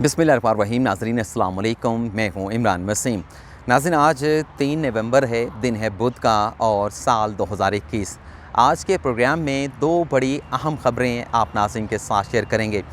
बिस्मिल्लाहिर्रहमानिर्रहीम। नाज़रीन अस्सलाम वालेकुम, मैं हूँ इमरान वसीम। नाज़रीन आज 3 नवंबर है, दिन है बुध का और साल 2021। आज के प्रोग्राम में दो बड़ी अहम ख़बरें आप नाज़रीन के साथ शेयर करेंगे।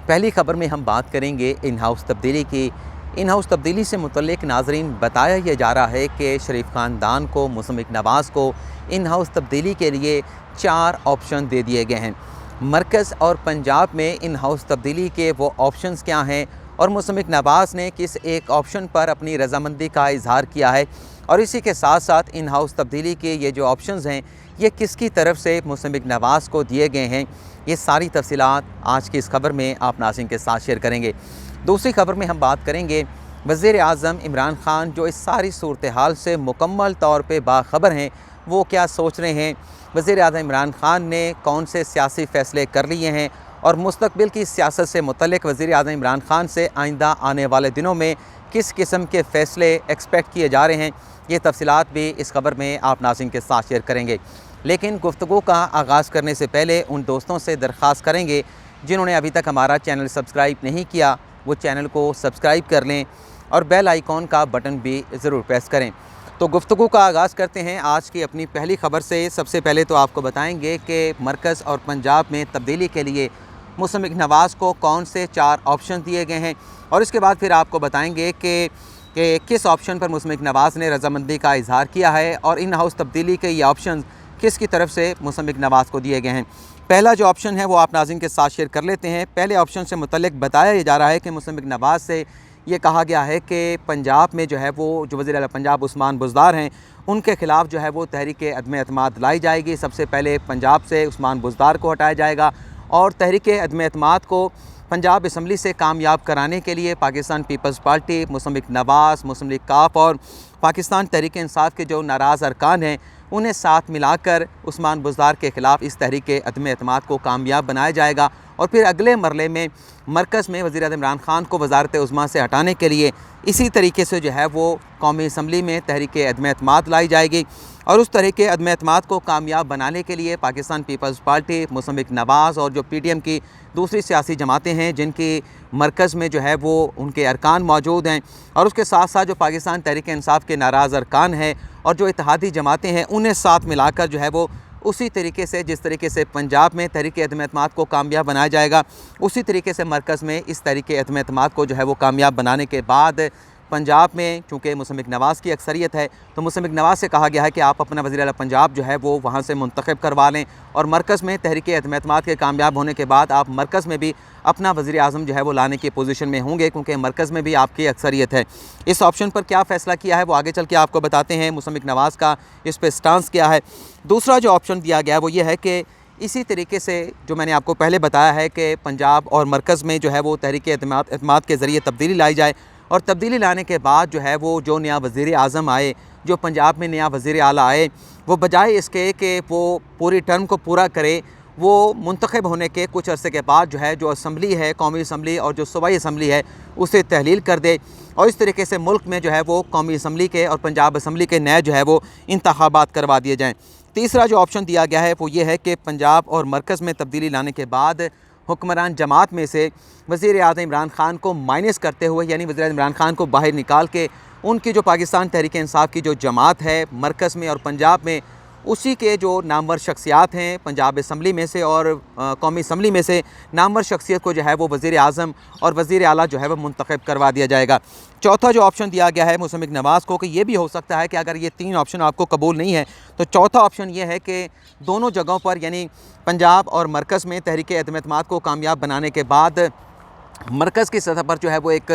पहली ख़बर में हम बात करेंगे इन हाउस तब्दीली की। इन हाउस तब्दीली से मुतल्लिक नाज़रीन बताया यह जा रहा है कि शरीफ ख़ानदान को, मुसम्मिक नवाज़ को इन हाउस तब्दीली के लिए 4 ऑप्शन दे दिए गए हैं। मरकज़ और पंजाब में इन हाउस तब्दीली के वो ऑप्शंस क्या हैं और मुसम्मिक नवाज़ ने किस एक ऑप्शन पर अपनी रज़ामंदी का इजहार किया है, और इसी के साथ साथ इन हाउस तब्दीली के ये जो ऑप्शंस हैं ये किसकी तरफ से मुसम्मिक नवाज़ को दिए गए हैं, ये सारी तफसीलात आज की इस खबर में आप नाज़रीन के साथ शेयर करेंगे। दूसरी खबर में हम बात करेंगे वज़ीर आज़म इमरान ख़ान, जो इस सारी सूरत हाल से मुकम्मल तौर पर बाखबर हैं, वो क्या सोच रहे हैं। वज़ीर आज़म इमरान ख़ान ने कौन से सियासी फ़ैसले कर लिए हैं और मुस्तक़बिल की सियासत से मुतल्लिक वज़ीर आज़म इमरान ख़ान से आइंदा आने वाले दिनों में किस किस्म के फ़ैसले एक्सपेक्ट किए जा रहे हैं, ये तफसीलात भी इस खबर में आप नाज़रीन के साथ शेयर करेंगे। लेकिन गुफ्तगू का आगाज़ करने से पहले उन दोस्तों से दरख्वास्त करेंगे जिन्होंने अभी तक हमारा चैनल सब्सक्राइब नहीं किया, वो चैनल को सब्सक्राइब कर लें और बेल आइकॉन का बटन भी ज़रूर प्रेस करें। तो गुफ्तगू का आगाज़ करते हैं आज की अपनी पहली ख़बर से। सबसे पहले तो आपको बताएंगे कि मरकज़ और पंजाब में तब्दीली के लिए मुसम्मिक नवाज़ को कौन से 4 ऑप्शन दिए गए हैं, और इसके बाद फिर आपको बताएंगे कि किस ऑप्शन पर मुसम्मिक नवाज़ ने रज़ामंदी का इजहार किया है और इन हाउस तब्दीली के ये ऑप्शन किसकी तरफ से मुसम्मिक नवाज़ को दिए गए हैं। पहला जो ऑप्शन है वो आप नाज़रीन के साथ शेयर कर लेते हैं। पहले ऑप्शन से मुतल्लिक बताया जा रहा है कि मुसम्मिक नवाज़ से ये कहा गया है कि पंजाब में जो है वो जो वज़ीर आला पंजाब उस्मान बुज़दार हैं, उनके ख़िलाफ़ जो है वो तहरीक अदम एतमाद लाई जाएगी। सबसे पहले पंजाब से उस्मान बुज़दार को हटाया जाएगा और तहरीक अदम एतमाद को पंजाब असम्बली से कामयाब कराने के लिए पाकिस्तान पीपल्स पार्टी, मुसम्मिक नवाज़, मुस्लिम लीग काफ और पाकिस्तान तहरीक इंसाफ के जो नाराज़ अरकान हैं उन्हें साथ मिलाकर उस्मान बुज़दार के ख़िलाफ़ इस तहरीक अदम एतमाद को कामयाब बनाया जाएगा। और फिर अगले मरले में मरकज़ में वज़ीर आज़म इमरान ख़ान को वज़ारत उज़्मा से हटाने के लिए इसी तरीके से जो है वो कौमी असम्बली में तहरीक अदम एतमाद लाई जाएगी, और उस तहरीक अदम एतमाद को कामयाब बनाने के लिए पाकिस्तान पीपल्स पार्टी, मुसम्मिक नवाज़ और जो PTM की दूसरी सियासी जमातें हैं जिनकी मरकज़ में जो है वो उनके अरकान मौजूद हैं, और उसके साथ साथ जो पाकिस्तान तहरीक इंसाफ के नाराज़ अरकान हैं और जो इत्तेहादी जमातें हैं उन्हें साथ मिलाकर जो है वो उसी तरीके से जिस तरीके से पंजाब में तहरीक अदम एतमाद को कामयाब बनाया जाएगा, उसी तरीके से मरकज़ में इस तहरीक अदम एतमाद को जो है वो कामयाब बनाने के बाद पंजाब में चूँकि मुसम्मिक नवाज़ की अक्सरियत है तो मुसम्मिक नवाज़ से कहा गया है कि आप अपना वज़ीर आला पंजाब जो है वो वहाँ से मुंतखब करवा लें, और मरकज़ में तहरीक अदम एतमाद के कामयाब होने के बाद आप मरकज़ में भी अपना वज़ीर आज़म जो है वो लाने की पोजीशन में होंगे, क्योंकि मरकज़ में भी आपकी अक्सरियत है। इस ऑप्शन पर क्या फ़ैसला किया है वो आगे चल के आपको बताते हैं, मुसम्मिक नवाज़ का इस पर स्टांस क्या है। दूसरा जो ऑप्शन दिया गया है वो ये है कि इसी तरीके से जो मैंने आपको पहले बताया है कि पंजाब और मरकज़ में जो है वो तहरीक अदम एतमाद के ज़रिए तब्दीली लाई जाए, और तब्दीली लाने के बाद जो है वो जो नया वज़ीर आज़म आए, जो पंजाब में नया वज़ीर आला आए, वो बजाय इसके कि वो पूरी टर्म को पूरा करे, वो मुंतखब होने के कुछ अरसे के बाद जो है जो असम्बली है, कौमी असम्बली और जो सूबाई असम्बली है उसे तहलील कर दे, और इस तरीके से मुल्क में जो है वो कौमी असम्बली के और पंजाब असम्बली के नए जो है वो इंतखाबात करवा दिए जाएँ। तीसरा जो ऑप्शन दिया गया है वो ये है कि पंजाब और मरकज़ में तब्दीली लाने के बाद हुक्मरान जमात में से वज़ीर आज़म इमरान ख़ान को माइनस करते हुए, यानी वज़ीर आज़म इमरान ख़ान को बाहर निकाल के उनकी जो पाकिस्तान तहरीक इंसाफ की जो जमात है मरकज़ में और पंजाब में, उसी के जो नामवर शख्सियात हैं पंजाब असम्बली में से और कौमी असम्बली में से नामवर शख्सियत को जो है वो वज़ीर आज़म और वज़ीर आला जो है वो मुंतखब करवा दिया जाएगा। चौथा जो ऑप्शन दिया गया है मुसम्मिक नवाज़ को कि ये भी हो सकता है कि अगर ये 3 ऑप्शन आपको कबूल नहीं है तो चौथा ऑप्शन ये है कि दोनों जगहों पर यानी पंजाब और मरकज़ में तहरीक अदम एतमाद को कामयाब बनाने के बाद मरकज़ की सतह पर जो है वो एक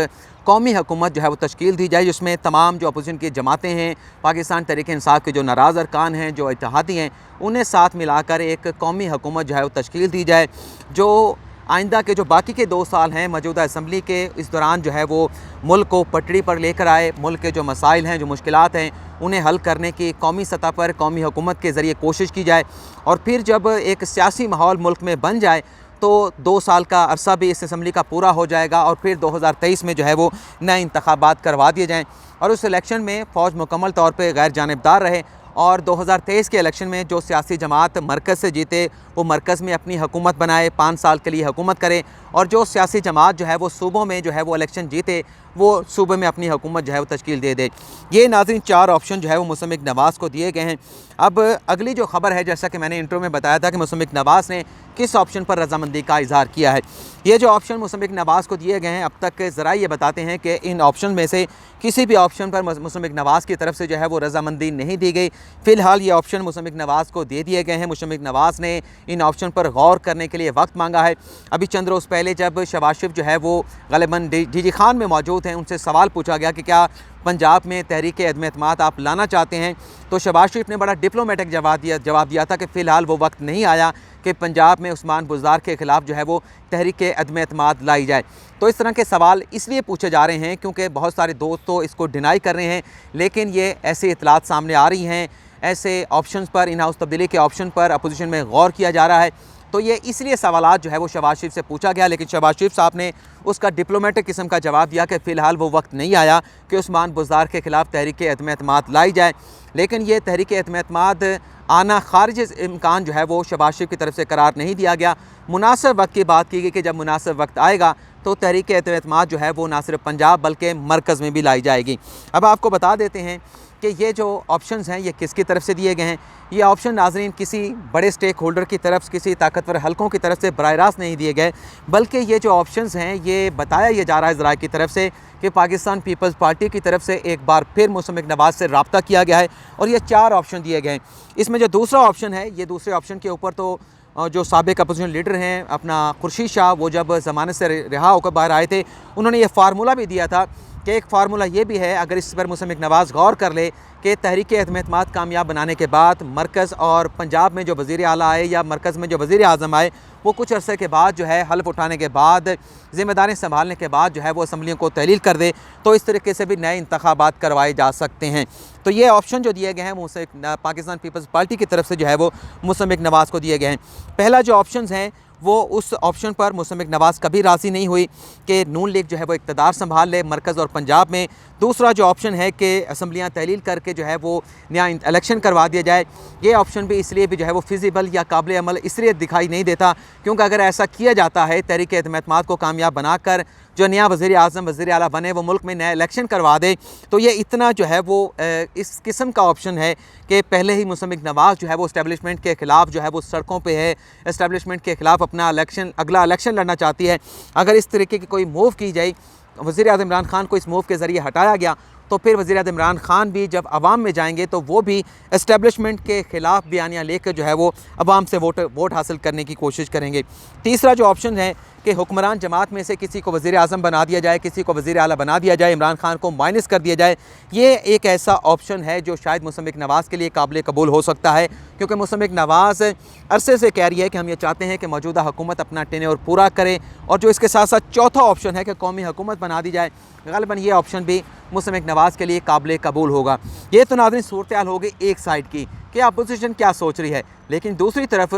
कौमी हुकूमत जो है वो तश्कील दी जाए, जिसमें तमाम जो अपोजिशन की जमातें हैं, पाकिस्तान तहरीक इंसाफ के जो नाराज़ अरकान हैं, जो इत्तेहादी हैं, उन्हें साथ मिलाकर एक कौमी हुकूमत जो है वो तश्कील दी जाए, जो आइंदा के जो बाकी के 2 साल हैं मौजूदा असम्बली के, इस दौरान जो है वो मुल्क को पटड़ी पर लेकर आए, मुल्क के जो मसाइल हैं, जो मुश्किलात हैं, उन्हें हल करने की कौमी सतह पर कौमी हुकूमत के ज़रिए कोशिश की जाए, और फिर जब एक सियासी माहौल मुल्क में बन जाए तो 2 साल का अरसा भी इस असम्बली का पूरा हो जाएगा, और फिर 2023 में जो है वो नए इंतखाबात करवा दिए जाएँ, और उस इलेक्शन में फ़ौज मुकम्मल तौर पर गैर जानिबदार रहे और 2023 के इलेक्शन में जो सियासी जमात मरकज़ से जीते वो मरकज़ में अपनी हुकूमत बनाए, 5 साल के लिए हुकूमत करे, और जो सियासी जमात जो है वो सूबों में जो है वो इलेक्शन जीते वो सूबे में अपनी हुकूमत जो है वो तश्कील दे दे। ये नाज़रीन 4 ऑप्शन जो है वो मुसम्मिक नवाज़ को दिए गए हैं। अब अगली जो खबर है, जैसा कि मैंने इंट्रो में बताया था कि मुसम्मिक नवाज़ ने किस ऑप्शन पर रजामंदी का इजहार किया है। ये जो ऑप्शन मुसम्मिक नवाज़ को दिए गए हैं, अब तक ज़रा ये बताते हैं कि इन ऑप्शन में से किसी भी ऑप्शन पर मुसम्मिक नवाज़ की तरफ से जो है वो रजामंदी नहीं दी गई। फ़िलहाल ये ऑप्शन मुसम्मिक नवाज़ को दे दिए गए हैं। मुसम्मिक नवाज़ ने इन ऑप्शन पर गौर करने के लिए वक्त मांगा है। अभी चंद रोज़ पहले जब शहबाज शरीफ जो है वो ग़ालिबन डीजी खान में मौजूद हैं, उनसे सवाल पूछा गया कि क्या पंजाब में तहरीक अदम एतमाद आप लाना चाहते हैं, तो शहबाज शरीफ ने बड़ा डिप्लोमेटिक जवाब दिया था कि फ़िलहाल वो वक्त नहीं आया कि पंजाब में उस्मान बुज़दार के ख़िलाफ़ जो है वो तहरीक अदम एतमाद लाई जाए। तो इस तरह के सवाल इसलिए पूछे जा रहे हैं क्योंकि बहुत सारे दोस्त तो इसको डिनाई कर रहे हैं, लेकिन ये ऐसे इतलात सामने आ रही हैं, ऐसे ऑप्शन पर, इन हाउस तब्दीली के ऑप्शन पर अपोजिशन में गौर किया जा रहा है। तो ये इसलिए सवालात जो है वो शहबाज शरीफ से पूछा गया, लेकिन शहबाज शरीफ साहब ने उसका डिप्लोमेटिक किस्म का जवाब दिया कि फ़िलहाल वो वक्त नहीं आया कि उस्मान बुज़दार के ख़िलाफ़ तहरीक अदम एतमाद लाई जाए। लेकिन ये तहरीक अदम एतमाद आना खारिज इम्कान जो है वो शहबाज शरीफ की तरफ से करार नहीं दिया गया। मुनासिब वक्त की बात की गई कि जब मुनासिब वक्त आएगा तो तहरीक अदम एतमाद जो है वो ना सिर्फ पंजाब बल्कि मरकज़ में भी लाई जाएगी। अब आपको बता देते हैं कि ये जो ऑप्शंस हैं ये किसकी तरफ से दिए गए हैं। ये ऑप्शन नाज़रीन किसी बड़े स्टेक होल्डर की तरफ, किसी ताकतवर हलकों की तरफ से बराह रास्त नहीं दिए गए, बल्कि ये जो ऑप्शंस हैं ये बताया ये जा रहा है ज़राए की तरफ से कि पाकिस्तान पीपल्स पार्टी की तरफ से एक बार फिर मुसम्मिक नवाज़ से रब्ता किया गया है और ये 4 ऑप्शन दिए गए हैं। इसमें जो दूसरा ऑप्शन है, ये दूसरे ऑप्शन के ऊपर तो जो साबिक अपोजिशन लीडर हैं अपना खुर्शीद शाह, वो जब ज़मानत से रिहा होकर बाहर आए थे, उन्होंने ये फार्मूला भी दिया था कि एक फार्मूला ये भी है, अगर इस पर मुसम्मिक नवाज़ गौर कर ले कि तहरीक अदम एतमाद कामयाब बनाने के बाद मरकज़ और पंजाब में जो वज़ीर आला आए या मरकज़ में जो वज़ीर आज़म आए वो कुछ अरसे के बाद जो है हल्फ उठाने के बाद, ज़िम्मेदारी संभालने के बाद जो है वो असम्बलियों को तहलील कर दे, तो इस तरीके से भी नए इंतखाबात करवाए जा सकते हैं। तो ये ऑप्शन जो दिए गए हैं वो पाकिस्तान पीपल्स पार्टी की तरफ से जो है वो मुसम्मिक नवाज़ को दिए गए हैं। पहला जो ऑप्शन है वो उस ऑप्शन पर मुसम्मिक नवाज़ कभी राज़ी नहीं हुई कि नून लीग जो है वो इक़्तिदार संभाल ले मरकज़ और पंजाब में। दूसरा जो ऑप्शन है कि असम्बलियाँ तहलील करके जो है वो नया इलेक्शन करवा दिया जाए, ये ऑप्शन भी इसलिए भी जो है वो फिजिबल या काबिल अमल इसलिए दिखाई नहीं देता क्योंकि अगर ऐसा किया जाता है तहरीक अदम एतमाद को कामयाब बनाकर जो नया वज़ीर आज़म वज़ीर आला बने वो मुल्क में नया इलेक्शन करवा दे, तो ये इतना जो है वो इस किस्म का ऑप्शन है कि पहले ही मुसम्मिक नवाज़ जो है वो इस्टेब्लिशमेंट के ख़िलाफ़ जो है वो सड़कों पे है, इस्टेब्लिशमेंट के ख़िलाफ़ अपना अगला इलेक्शन लड़ना चाहती है। अगर इस तरीके की कोई मूव की जाए, वज़ीर आज़म इमरान खान को इस मूव के ज़रिए हटाया गया, तो फिर वज़ीर आज़म इमरान खान भी जब अवाम में जाएंगे तो वो भी इस्टेब्लिशमेंट के ख़िलाफ़ बयानियाँ लेकर जो है वो अवाम से वोट हासिल करने की कोशिश करेंगे। तीसरा जो ऑप्शन है कि हुक्मरान जमात में से किसी को वज़ीर आज़म बना दिया जाए, किसी को वज़ीर आला बना दिया जाए, इमरान खान को माइनस कर दिया जाए, ये एक ऐसा ऑप्शन है जो शायद मुसम्मिक नवाज़ के लिए काबिल कबूल हो सकता है, क्योंकि मुसम्मिक नवाज़ अरसे से कह रही है कि हम ये चाहते हैं कि मौजूदा हुकूमत अपना टेन्योर पूरा करे, और जो इसके साथ साथ चौथा ऑप्शन है कि कौमी हुकूमत बना दी जाए, ग़ालिबन ये ऑप्शन भी मुसम्मिक नवाज़ के लिए काबिल कबूल होगा। ये तो नाज़रीन सूरत हाल होगी एक साइड की कि अपोजिशन क्या सोच रही है, लेकिन दूसरी तरफ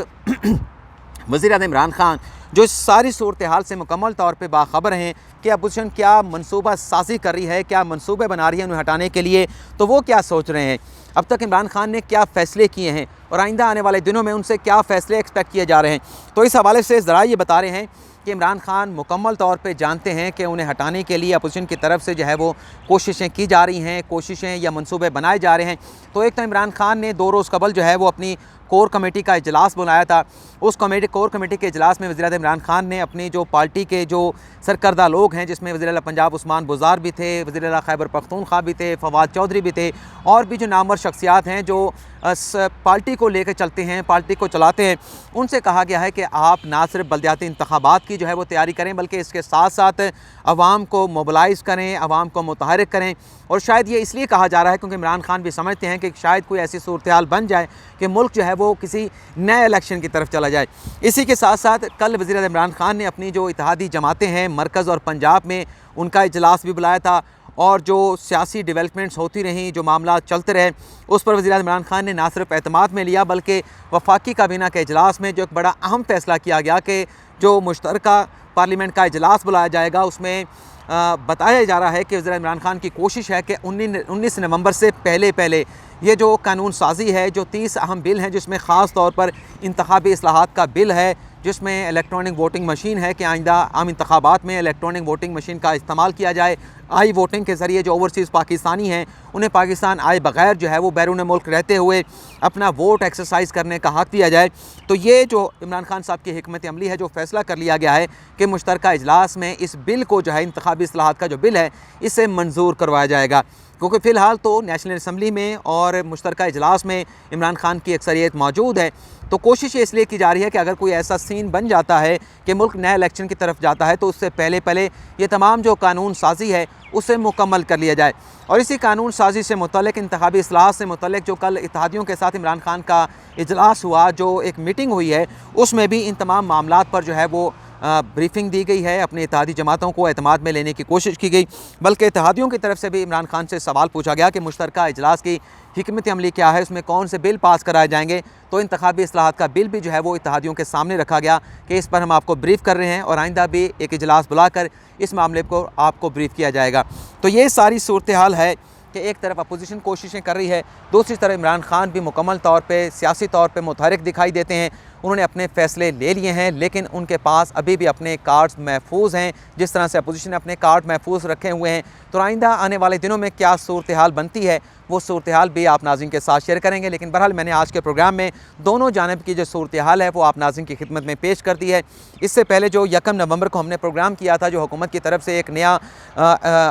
वज़ीर आज़म इमरान खान जो इस सारी सूरत हाल से मुकम्मल तौर पे बाखबर हैं कि अपोजिशन क्या मनसूबा साज़ी कर रही है, क्या मनसूबे बना रही है उन्हें हटाने के लिए, तो वो क्या सोच रहे हैं, अब तक इमरान खान ने क्या फ़ैसले किए हैं और आइंदा आने वाले दिनों में उनसे क्या फ़ैसले एक्सपेक्ट किए जा रहे हैं। तो इस हवाले से ज़रा ये बता रहे हैं कि इमरान खान मुकम्मल तौर पे जानते हैं कि उन्हें हटाने के लिए अपोजिशन की तरफ से जो है वो कोशिशें की जा रही हैं, कोशिशें या मंसूबे बनाए जा रहे हैं। तो एक तो इमरान खान ने 2 रोज़ कबल जो है वो अपनी कोर कमेटी का इजलास बुलाया था। उस कोर कमेटी के इजलास में वज़ीर आज़म इमरान खान ने अपनी जो पार्टी के जो सरकर्दा लोग हैं, जिसमें वज़ीर आला पंजाब उस्मान बुज़दार भी थे, वज़ीर आला खैबर पख्तूनख्वा भी थे, फवाद चौधरी भी थे, और भी जो नामवर शख्सियात हैं जो पार्टी को लेकर चलते हैं, पार्टी को चलाते हैं, उनसे कहा गया है कि आप ना सिर्फ बल्दियाती इंतखाबात की जो है वो तैयारी करें, बल्कि इसके साथ साथ अवाम को मोबिलाइज़ करें, अवाम को मुतहरिक करें। और शायद ये इसलिए कहा जा रहा है क्योंकि इमरान खान भी समझते हैं कि शायद कोई ऐसी सूरत हाल बन जाए कि मुल्क जो है वो किसी नए इलेक्शन की तरफ चला जाए। इसी के साथ साथ कल वज़ीर आज़म इमरान खान ने अपनी जो इत्तेहादी जमातें हैं मरकज़ और पंजाब में, उनका इजलास भी बुलाया था, और जो सियासी डेवलपमेंट्स होती रहीं, जो मामला चलते रहे, उस पर वज़ीर आज़म इमरान खान ने ना सिर्फ एतमाद में लिया बल्कि वफाकी काबीना के इजलास में जो एक बड़ा अहम फ़ैसला किया गया कि जो मुश्तरका पार्लियामेंट का इजलास बुलाया जाएगा उसमें बताया जा रहा है कि वज़ीर इमरान खान की कोशिश है कि 19 नवंबर से पहले ये जो कानून साजी है, जो 30 अहम बिल हैं, जिसमें ख़ास तौर पर इंतखाबी इस्लाहात का बिल है, जिसमें इलेक्ट्रॉनिक वोटिंग मशीन है कि आइंदा आम इंतखाबात में इलेक्ट्रॉनिक वोटिंग मशीन का इस्तेमाल किया जाए, आई वोटिंग के ज़रिए जो ओवरसीज़ पाकिस्तानी हैं उन्हें पाकिस्तान आए बग़ैर जो है वो बैरून मुल्क रहते हुए अपना वोट एक्सरसाइज करने का हक़ दिया जाए। तो ये जो इमरान खान साहब की हिकमत अमली है, जो फ़ैसला कर लिया गया है कि मुश्तरका इजलास में इस बिल को जो है इंतखाबी इस्लाहात का जो बिल है इसे मंजूर करवाया जाएगा, क्योंकि फ़िलहाल तो नेशनल असम्बली में और मुश्तरका इजलास में इमरान खान की अक्सरियत मौजूद है। तो कोशिश ये इसलिए की जा रही है कि अगर कोई ऐसा सीन बन जाता है कि मुल्क नए इलेक्शन की तरफ जाता है तो उससे पहले ये तमाम जो कानून साजी है उसे मुकम्मल कर लिया जाए। और इसी कानून साजी से मुतल्लिक़, इंतखाबी इस्लाहात से मुतल्लिक़ जो कल इत्तेहादियों के साथ इमरान खान का इजलास हुआ, जो एक मीटिंग हुई है, उसमें भी इन तमाम मामलात पर जो है वो ब्रीफिंग दी गई है, अपने इत्तेहादी जमातों को एतमाद में लेने की कोशिश की गई। बल्कि इत्तेहादियों की तरफ से भी इमरान खान से सवाल पूछा गया कि मुश्तरका इजलास की हिकमत अमली क्या है, उसमें कौन से बिल पास कराए जाएंगे। तो इंतखाबी इस्लाहात का बिल भी जो है वो इत्तेहादियों के सामने रखा गया कि इस पर हम आपको ब्रीफ़ कर रहे हैं और आइंदा भी एक इजलास बुलाकर इस मामले को आपको ब्रीफ़ किया जाएगा। तो ये सारी सूरत हाल है कि एक तरफ अपोजिशन कोशिशें कर रही है, दूसरी तरफ इमरान खान भी मुकम्मल तौर पे सियासी तौर पे मुतहरिक दिखाई देते हैं। उन्होंने अपने फ़ैसले ले लिए हैं, लेकिन उनके पास अभी भी अपने कार्ड्स महफूज हैं। जिस तरह से अपोजिशन ने अपने कार्ड महफूज रखे हुए हैं, तो आइंदा आने वाले दिनों में क्या सूरत हाल बनती है वो सूरत हाल भी आप नाज़रीन के साथ शेयर करेंगे। लेकिन बहरहाल मैंने आज के प्रोग्राम में दोनों जानिब की जो सूरत हाल है वो आप नाज़रीन की खिदमत में पेश कर दी है। इससे पहले जो 1 नवंबर को हमने प्रोग्राम किया था, जो हुकूमत की तरफ से एक नया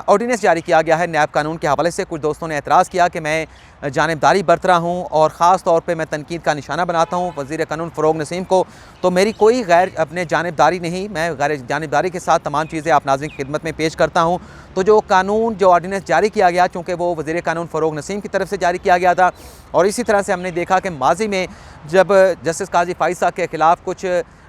ऑर्डिनेंस जारी किया गया है नैब कानून के हवाले से, कुछ दोस्तों ने एतराज़ किया कि मैं जानिबदारी बरत रहा हूँ और ख़ास तौर पे मैं तनकीद का निशाना बनाता हूँ वज़ीर कानून फ़रोग़ नसीम को। तो मेरी कोई गैर अपने जानिबदारी नहीं, मैं गैर जानिबदारी के साथ तमाम चीज़ें आप नाज़रीन की खिदमत में पेश करता हूँ। तो जो कानून, जो ऑर्डिनेंस जारी किया गया, चूँकि वो वज़ीर कानून फ़रोग़ नसीम की तरफ से जारी किया गया था, और इसी तरह से हमने देखा कि माजी में जब जस्टिस काजी फ़ाइज़ साहब के ख़िलाफ़ कुछ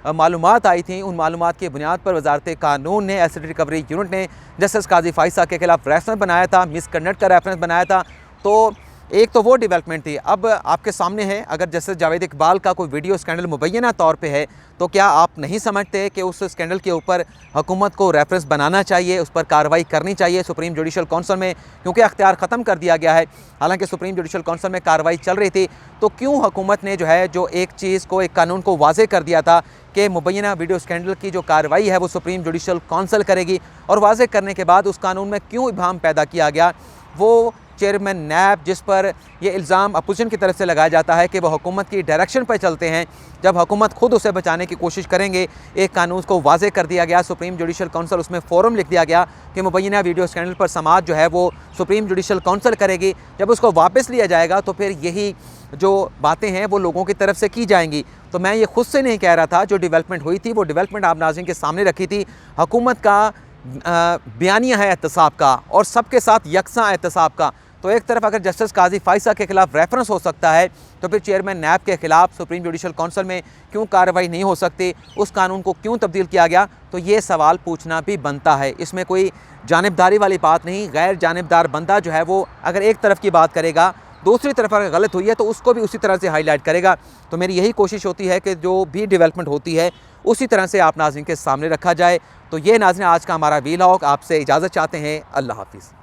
मालूमात आई थी, उन मालूमात की बुनियाद पर वज़ारत कानून ने, एसेट रिकवरी यूनिट ने जस्टिस काजी फ़ाइज़ साहब के ख़िलाफ़ रेफरेंस बनाया था, मिसकंडक्ट का रेफरेंस बनाया था। तो एक तो वो डेवलपमेंट थी। अब आपके सामने है, अगर जस्टिस जावेद इकबाल का कोई वीडियो स्कैंडल मुबैना तौर पे है, तो क्या आप नहीं समझते कि उस स्कैंडल के ऊपर हुकूमत को रेफरेंस बनाना चाहिए, उस पर कार्रवाई करनी चाहिए सुप्रीम जुडिशल कौंसिल में, क्योंकि अख्तियार ख़त्म कर दिया गया है। हालांकि सुप्रीम जुडिशल कौंसिल में कार्रवाई चल रही थी, तो क्यों हुकूमत ने जो है जो एक चीज़ को, एक कानून को वाज़े कर दिया था कि मुबैना वीडियो स्कैंडल की जो कार्रवाई है वो सुप्रीम जुडिशल कौंसिल करेगी, और वाज़े करने के बाद उस कानून में क्यों इबाहम पैदा किया गया। वो चेयरमैन नैब, जिस पर यह इल्ज़ाम अपोजिशन की तरफ से लगाया जाता है कि वह हुकूमत की डायरेक्शन पर चलते हैं, जब हुकूमत खुद उसे बचाने की कोशिश करेंगे, एक कानून को वाज़े कर दिया गया, सुप्रीम जुडिशल कौंसिल, उसमें फ़ोरम लिख दिया गया कि मुबैना वीडियो स्कैंडल पर समाअत जो है वो सुप्रीम जुडिशल कौंसिल करेगी। जब उसको वापस लिया जाएगा तो फिर यही जो बातें हैं वो लोगों की तरफ से की जाएंगी। तो मैं ये खुद से नहीं कह रहा था, जो डेवलपमेंट हुई थी वो डेवलपमेंट आप नाज़रीन के सामने रखी थी। हुकूमत का बयानिया है एहतसाब का और सबके साथ यकसा एहतसाब का। तो एक तरफ अगर जस्टिस काजी फ़ाइज़ साहब के ख़िलाफ़ रेफरेंस हो सकता है, तो फिर चेयरमैन नैब के ख़िलाफ़ सुप्रीम जुडिशल कौंसिल में क्यों कार्रवाई नहीं हो सकती, उस कानून को क्यों तब्दील किया गया। तो ये सवाल पूछना भी बनता है। इसमें कोई जानिबदारी वाली बात नहीं। गैर जानिबदार बंदा जो है वो अगर एक तरफ की बात करेगा, दूसरी तरफ अगर गलत हुई है तो उसको भी उसी तरह से हाईलाइट करेगा। तो मेरी यही कोशिश होती है कि जो भी डेवलपमेंट होती है उसी तरह से आप नाज़रीन के सामने रखा जाए। तो ये नाज़रीन आज का हमारा वीलॉग, आपसे इजाज़त चाहते हैं। अल्लाह हाफ़िज़।